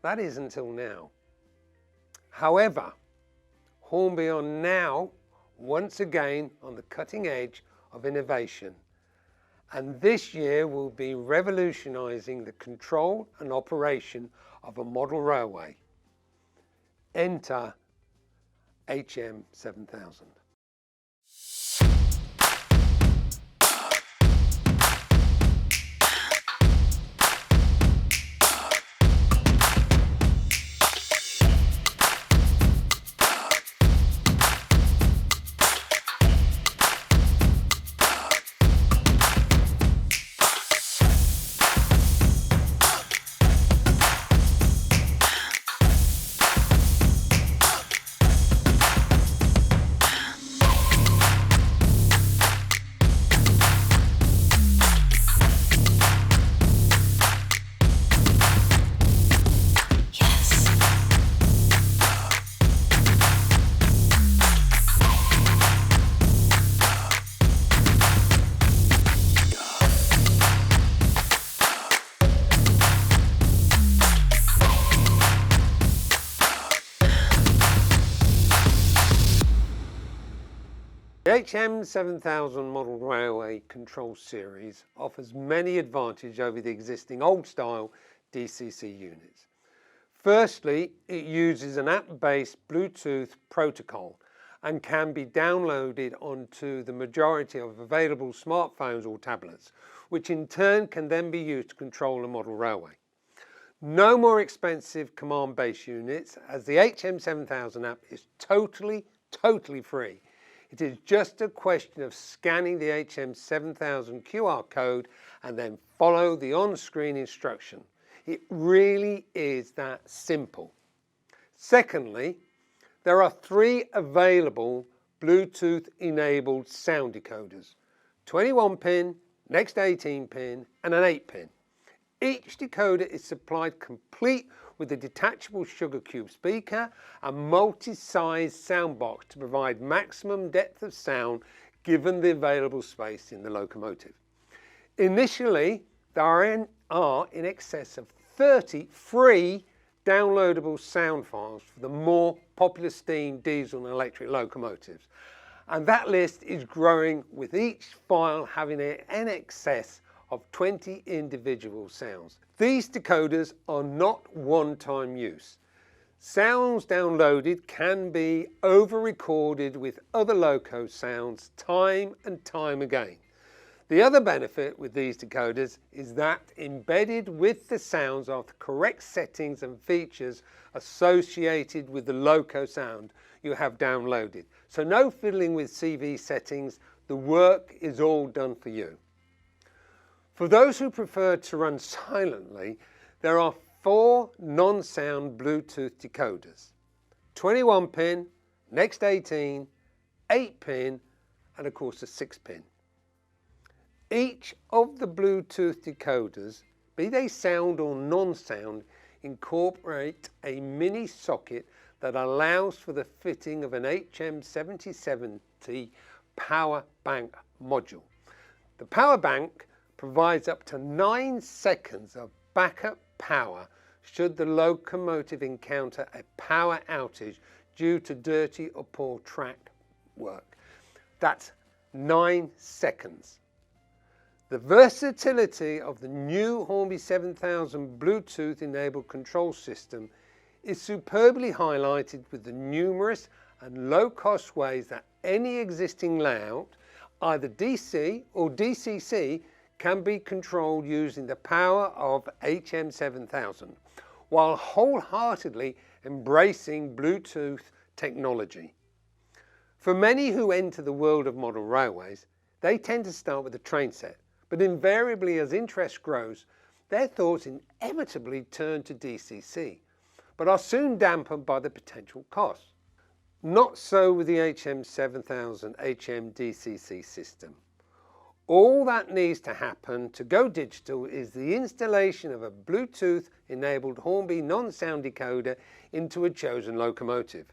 That is until now. However, Hornby are now once again on the cutting edge of innovation, and this year will be revolutionising the control and operation of a model railway. Enter HM-7000. The HM-7000 model railway control series offers many advantages over the existing old-style DCC units. Firstly, it uses an app-based Bluetooth protocol and can be downloaded onto the majority of available smartphones or tablets, which in turn can then be used to control a model railway. No more expensive command-based units, as the HM-7000 app is totally free. It is just a question of scanning the HM-7000 QR code and then follow the on-screen instruction. It really is that simple. Secondly, there are 3 available Bluetooth-enabled sound decoders: 21-pin, next 18-pin and an 8-pin. Each decoder is supplied complete with a detachable sugar cube speaker and multi-size sound box to provide maximum depth of sound given the available space in the locomotive. Initially, there are in excess of 30 free downloadable sound files for the more popular steam, diesel and electric locomotives, and that list is growing, with each file having in excess of 20 individual sounds. These decoders are not one-time use. Sounds downloaded can be over-recorded with other loco sounds time and time again. The other benefit with these decoders is that embedded with the sounds are the correct settings and features associated with the loco sound you have downloaded. So no fiddling with CV settings, the work is all done for you. For those who prefer to run silently, there are 4 non-sound Bluetooth decoders: 21-pin, next 18, 8-pin and of course a 6-pin. Each of the Bluetooth decoders, be they sound or non-sound, incorporate a mini socket that allows for the fitting of an HM-7070 power bank module. The power bank provides up to 9 seconds of backup power should the locomotive encounter a power outage due to dirty or poor track work. That's 9 seconds. The versatility of the new Hornby 7000 Bluetooth enabled control system is superbly highlighted with the numerous and low-cost ways that any existing layout, either DC or DCC, can be controlled using the power of HM-7000, while wholeheartedly embracing Bluetooth technology. For many who enter the world of model railways, they tend to start with a train set, but invariably as interest grows, their thoughts inevitably turn to DCC, but are soon dampened by the potential costs. Not so with the HM-7000 HM-DCC system. All that needs to happen to go digital is the installation of a Bluetooth enabled Hornby non-sound decoder into a chosen locomotive.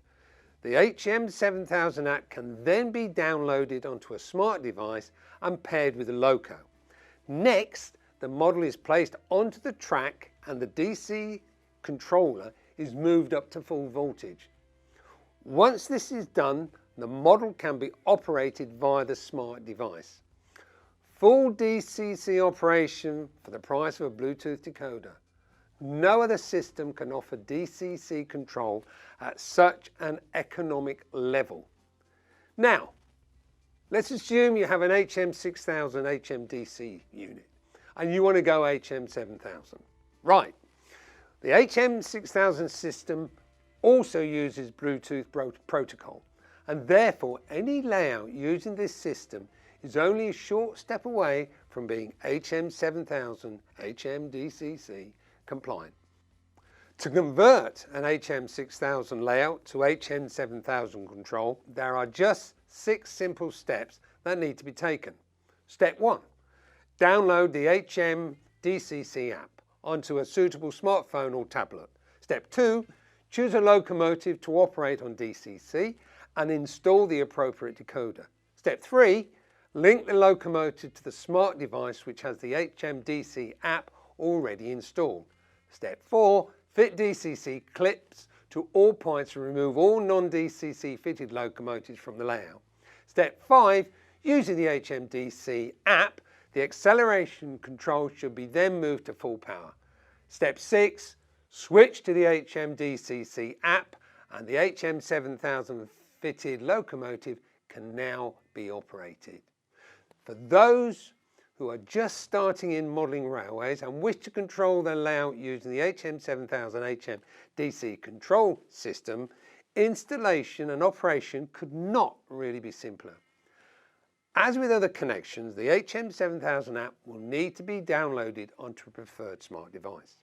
The HM-7000 app can then be downloaded onto a smart device and paired with a loco. Next, the model is placed onto the track and the DC controller is moved up to full voltage. Once this is done, the model can be operated via the smart device. Full DCC operation for the price of a Bluetooth decoder. No other system can offer DCC control at such an economic level. Now, let's assume you have an HM-6000 HM-DC unit and you want to go HM-7000. Right, the HM-6000 system also uses Bluetooth protocol, and therefore any layout using this system is only a short step away from being HM-7000 HM-DCC compliant. To convert an HM-6000 layout to HM-7000 control, there are just 6 simple steps that need to be taken. Step 1. Download the HM-DCC app onto a suitable smartphone or tablet. Step 2. Choose a locomotive to operate on DCC and install the appropriate decoder. Step 3. Link the locomotive to the smart device which has the HM-DC app already installed. Step 4. Fit DCC clips to all points and remove all non-DCC fitted locomotives from the layout. Step 5. Using the HM-DC app, the acceleration control should be then moved to full power. Step 6. Switch to the HM-DCC app and the HM-7000 fitted locomotive can now be operated. For those who are just starting in modelling railways and wish to control their layout using the HM-7000 HM-DC control system, installation and operation could not really be simpler. As with other connections, the HM-7000 app will need to be downloaded onto a preferred smart device.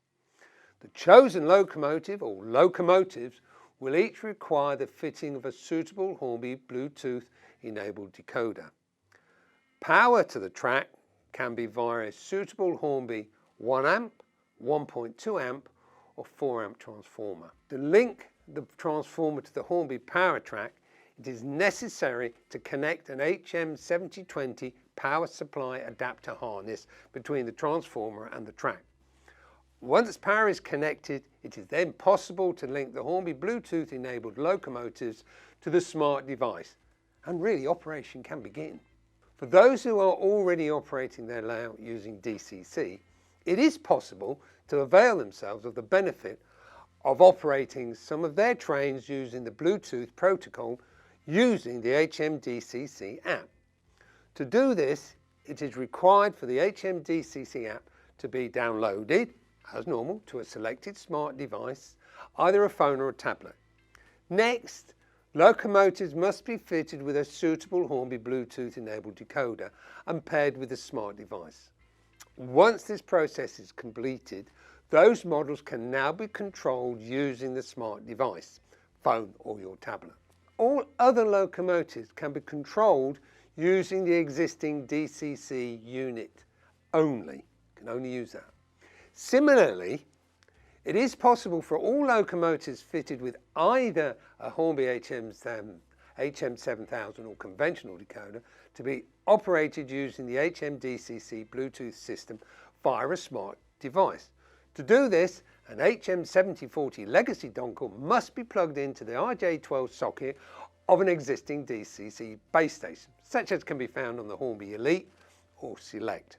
The chosen locomotive or locomotives will each require the fitting of a suitable Hornby Bluetooth enabled decoder. Power to the track can be via a suitable Hornby 1 amp, 1.2 amp or 4 amp transformer. To link the transformer to the Hornby power track, it is necessary to connect an HM-7020 power supply adapter harness between the transformer and the track. Once power is connected, it is then possible to link the Hornby Bluetooth enabled locomotives to the smart device, and really operation can begin. For those who are already operating their layout using DCC, it is possible to avail themselves of the benefit of operating some of their trains using the Bluetooth protocol using the HM-DCC app. To do this, it is required for the HM-DCC app to be downloaded, as normal, to a selected smart device, either a phone or a tablet. Next, locomotives must be fitted with a suitable Hornby Bluetooth enabled decoder and paired with a smart device. Once this process is completed, those models can now be controlled using the smart device, phone or your tablet. All other locomotives can be controlled using the existing DCC unit only. You can only use that. Similarly, it is possible for all locomotives fitted with either a Hornby HM-7000 or conventional decoder to be operated using the HM-DCC Bluetooth system via a smart device. To do this, an HM-7040 legacy dongle must be plugged into the RJ12 socket of an existing DCC base station, such as can be found on the Hornby Elite or Select.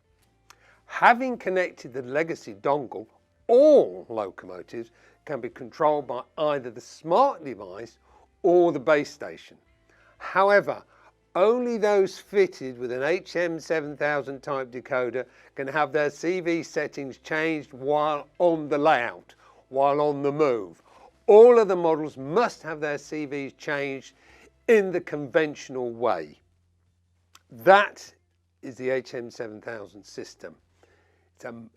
Having connected the legacy dongle, all locomotives can be controlled by either the smart device or the base station. However, only those fitted with an HM-7000 type decoder can have their CV settings changed while on the layout, while on the move. All other models must have their CVs changed in the conventional way. That is the HM-7000 system.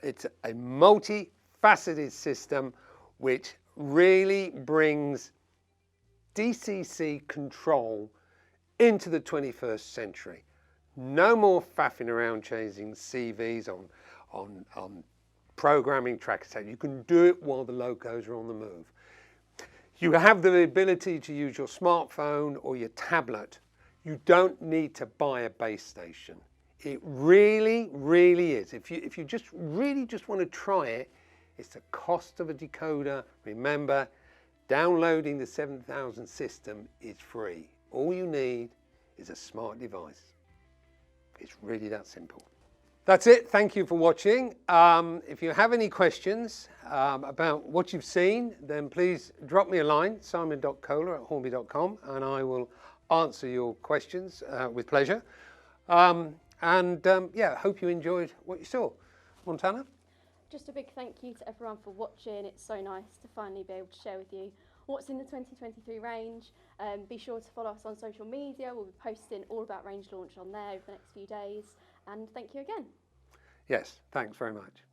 It's a multi-faceted system which really brings DCC control into the 21st century. No more faffing around changing CVs on programming tracker set. You can do it while the locos are on the move. You have the ability to use your smartphone or your tablet. You don't need to buy a base station. It really, really is. If you just really just want to try it, it's the cost of a decoder. Remember, downloading the 7000 system is free. All you need is a smart device. It's really that simple. That's it. Thank you for watching. If you have any questions about what you've seen, then please drop me a line, simon.kohler@hornby.com, and I will answer your questions with pleasure. Yeah, hope you enjoyed what you saw. Montana? Just a big thank you to everyone for watching. It's so nice to finally be able to share with you what's in the 2023 range. Be sure to follow us on social media. We'll be posting all about range launch on there over the next few days. And thank you again. Yes, thanks very much.